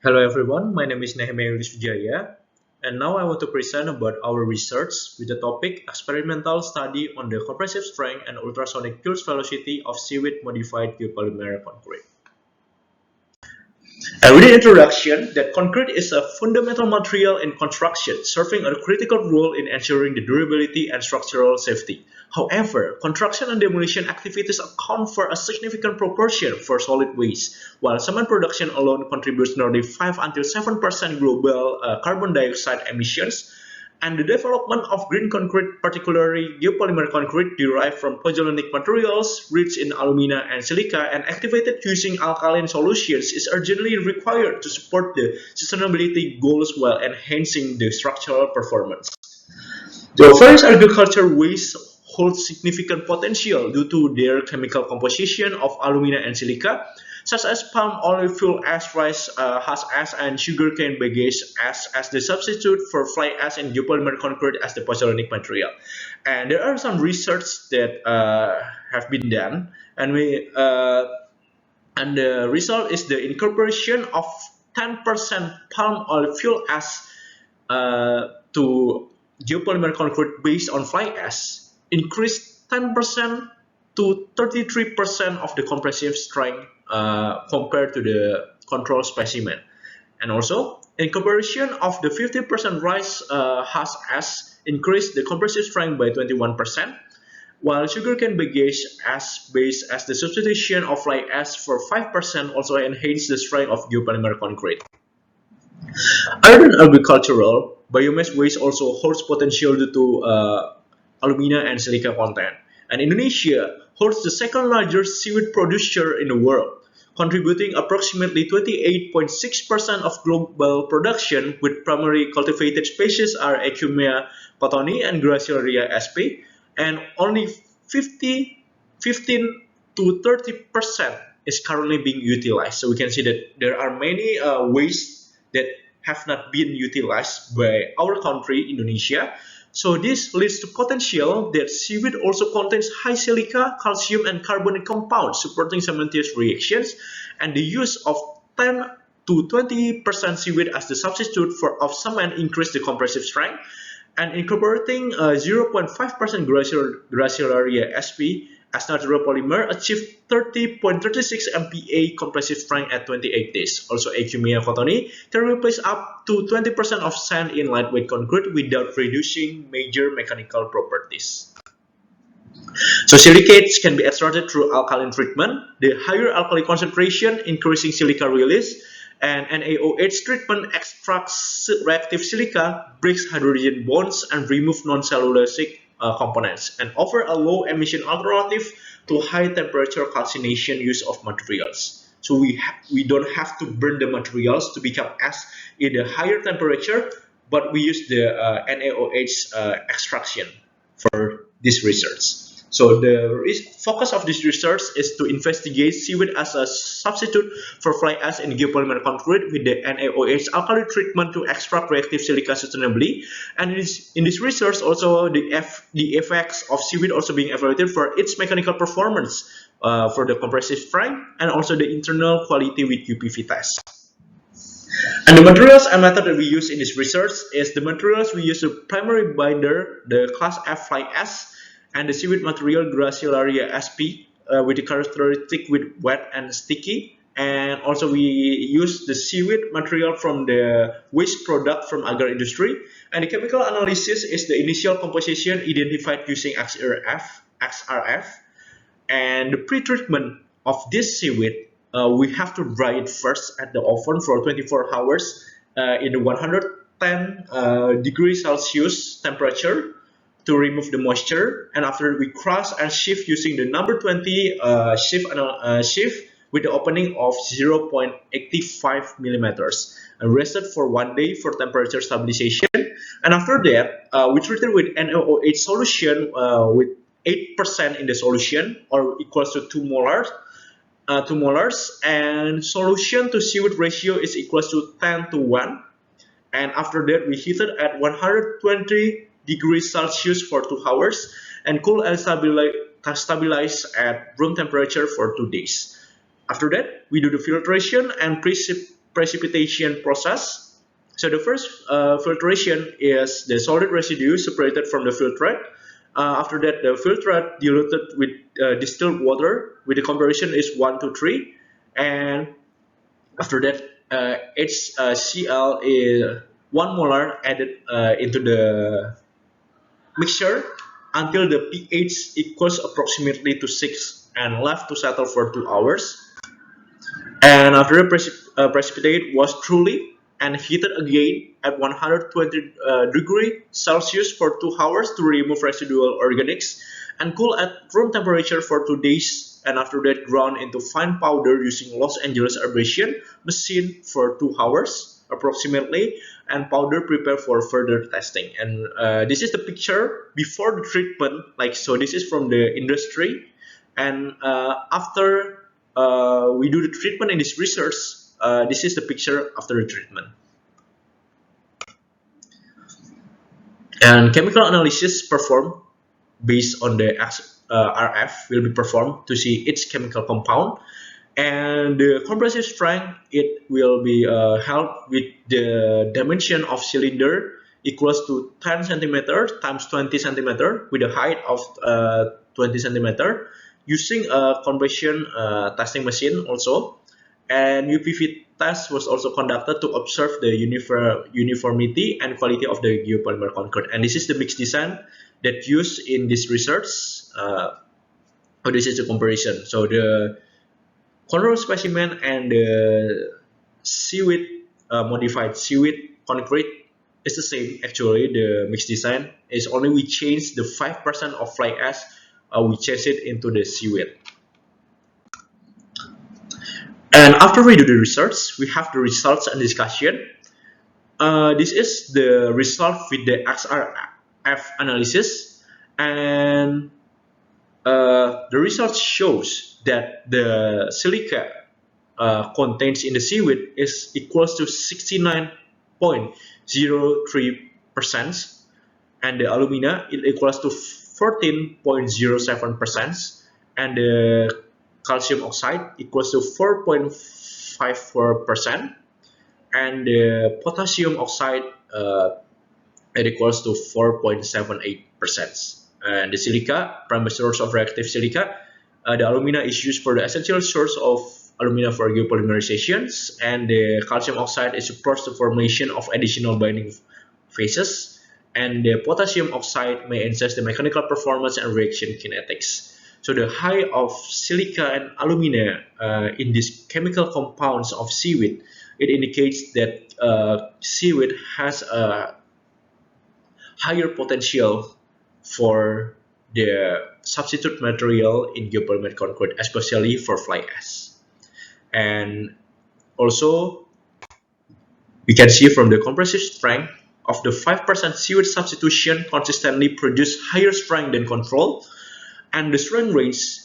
Hello everyone, my name is Nehemiah Wijaya, and now I want to present about our research with the topic experimental study on the compressive strength and ultrasonic pulse velocity of seaweed modified biopolymer concrete. And with the introduction that concrete is a fundamental material in construction, serving a critical role in ensuring the durability and structural safety. However, construction and demolition activities account for a significant proportion for solid waste, while cement production alone contributes nearly 5 until 7% global carbon dioxide emissions. And the development of green concrete, particularly geopolymer concrete derived from pozzolanic materials rich in alumina and silica and activated using alkaline solutions, is urgently required to support the sustainability goals while enhancing the structural performance. The various agriculture waste hold significant potential due to their chemical composition of alumina and silica, such as palm oil fuel ash, rice husk ash, and sugarcane bagasse ash as the substitute for fly ash and geopolymer concrete as the pozzolanic material. And there are some research that have been done, and the result is the incorporation of 10% palm oil fuel ash to geopolymer concrete based on fly ash increased 10% to 33% of the compressive strength compared to the control specimen. And also, incorporation of the 50% rice husk ash increased the compressive strength by 21%, while sugarcane bagasse ash base as the substitution of fly ash for 5% also enhanced the strength of geopolymer concrete. Other than agricultural, biomass waste also holds potential due to alumina and silica content. And Indonesia holds the second largest seaweed producer in the world, contributing approximately 28.6% of global production, with primary cultivated species are Ecumia cottoni and Gracilaria sp, and only 15 to 30% is currently being utilized. So we can see that there are many waste that have not been utilized by our country, Indonesia. So this leads to potential that seaweed also contains high silica, calcium, and carbonic compounds supporting cementitious reactions, and the use of 10 to 20% seaweed as the substitute of cement increase the compressive strength, and incorporating 0.5% Gracilaria sp as natural polymer achieved 30.36 MPa compressive strength at 28 days. Also, Ecumia cottoni can replace up to 20% of sand in lightweight concrete without reducing major mechanical properties. So silicates can be extracted through alkaline treatment. The higher alkali concentration increasing silica release, and NaOH treatment extracts reactive silica, breaks hydrogen bonds, and remove non-cellulosic components, and offer a low emission alternative to high temperature calcination use of materials. So we don't have to burn the materials to become ash in a higher temperature, but we use the NaOH extraction for this research. So the focus of this research is to investigate seaweed as a substitute for fly ash in geopolymer concrete with the NaOH alkali treatment to extract reactive silica sustainably. And in this research, also the effects of seaweed also being evaluated for its mechanical performance, for the compressive strength, and also the internal quality with UPV test. And the materials and method that we use in this research is the materials we use the primary binder, the class F fly ash, and the seaweed material Gracilaria sp with the characteristic with wet and sticky. And also we use the seaweed material from the waste product from agar industry. And the chemical analysis is the initial composition identified using XRF. And the pre-treatment of this seaweed, we have to dry it first at the oven for 24 hours in the 110 degrees Celsius temperature to remove the moisture. And after we crush and shift using the number 20 shift with the opening of 0.85 millimeters, and rested for 1 day for temperature stabilization. And after that, we treated with NaOH solution with 8% in the solution, or equals to 2 molars. 2 molars, and solution to seaweed ratio is equals to 10 to 1. And after that, we heated at 120 degrees Celsius for 2 hours and cool and stabilize at room temperature for 2 days. After that, we do the filtration and precipitation process. So the first filtration is the solid residue separated from the filtrate. After that, the filtrate diluted with distilled water with the comparison is 1 to 3. And after that, HCl is 1 molar added into the mixture until the pH equals approximately to 6 and left to settle for 2 hours. And after the precipitate was truly and heated again at 120 degree Celsius for 2 hours to remove residual organics and cool at room temperature for 2 days, and after that ground into fine powder using Los Angeles aeration machine for 2 hours approximately, and powder prepared for further testing. And this is the picture before the treatment, like so. This is from the industry, and after we do the treatment in this research, this is the picture after the treatment. And chemical analysis performed based on the RF will be performed to see its chemical compound, and the compressive strength it will be held with the dimension of cylinder equals to 10 centimeter times 20 centimeter with a height of 20 centimeter using a convection testing machine also. And UPV test was also conducted to observe the uniformity and quality of the geopolymer concrete. And this is the mixed design that used in this research. This is the comparison. So the control specimen and the seaweed modified seaweed concrete is the same. Actually, the mixed design is only we change the 5% of fly ash. We change it into the seaweed. And after we do the research, we have the results and discussion. This is the result with the XRF analysis, and the result shows that the silica contains in the seaweed is equals to 69.03%, and the alumina it equals to 14.07%, and the calcium oxide equals to 4.54%, and the potassium oxide it equals to 4.78%. And the silica, primary source of reactive silica, the alumina is used for the essential source of alumina for geopolymerizations, and the calcium oxide is supports the formation of additional binding phases, and the potassium oxide may enhance the mechanical performance and reaction kinetics. So the high of silica and alumina in these chemical compounds of seaweed, it indicates that seaweed has a higher potential for the substitute material in geopolymer concrete, especially for fly ash. And also, we can see from the compressive strength of the 5% seaweed substitution consistently produce higher strength than control. And the strength range,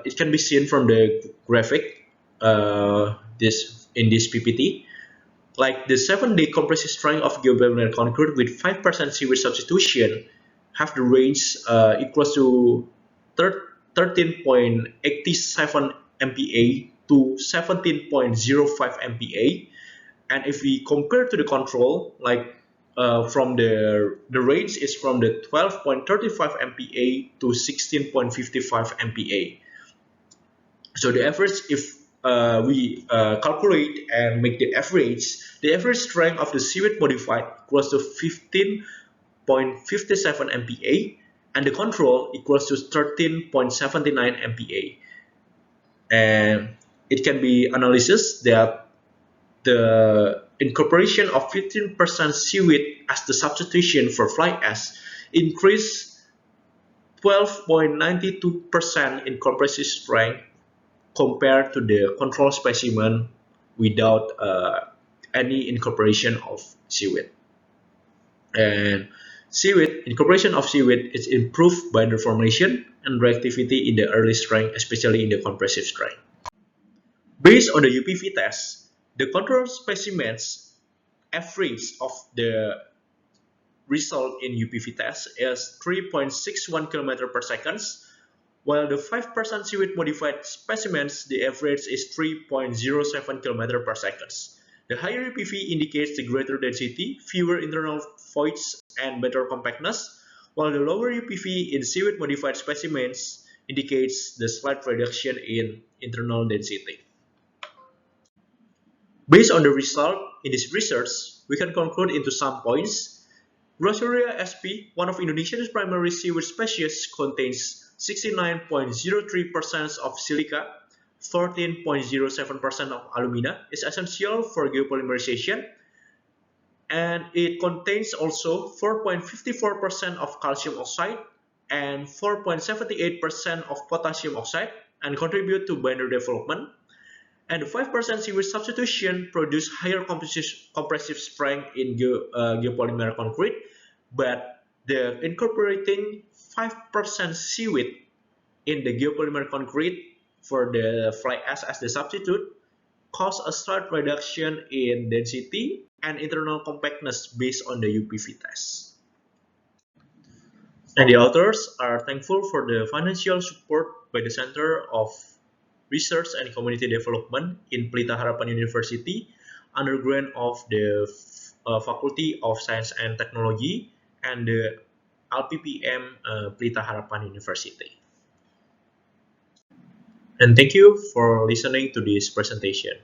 it can be seen from the graphic in this PPT. Like the 7-day compressive strength of geopolymer concrete with 5% seaweed substitution have the range equals to 13.87 MPa to 17.05 MPa. And if we compare to the control, like from the range is from the 12.35 MPa to 16.55 MPa. So the average, if we calculate and make the average strength of the seaweed modified equals to 15.57 MPa, and the control equals to 13.79 MPa. And it can be analysis that the incorporation of 15% seaweed as the substitution for fly ash increased 12.92% in compressive strength compared to the control specimen without any incorporation of seaweed. And incorporation of seaweed is improved by the formation and reactivity in the early strength, especially in the compressive strength. Based on the UPV test, the control specimens average of the result in UPV test is 3.61 km per second, while the 5% seaweed modified specimens, the average is 3.07 km per second. The higher UPV indicates the greater density, fewer internal voids, and better compactness, while the lower UPV in seaweed modified specimens indicates the slight reduction in internal density. Based on the result in this research, we can conclude into some points. Grossuria sp, one of Indonesia's primary seaweed species, contains 69.03% of silica, 14.07% of alumina, is essential for geopolymerization, and it contains also 4.54% of calcium oxide and 4.78% of potassium oxide and contribute to binder development. And the 5% seaweed substitution produce higher compressive strength in geopolymer concrete, but the incorporating 5% seaweed in the geopolymer concrete for the fly ash as the substitute cause a slight reduction in density and internal compactness based on the UPV test. And the authors are thankful for the financial support by the Center of Research and Community Development in Pelita Harapan University under grant of the Faculty of Science and Technology and the LPPM Pelita Harapan University. And thank you for listening to this presentation.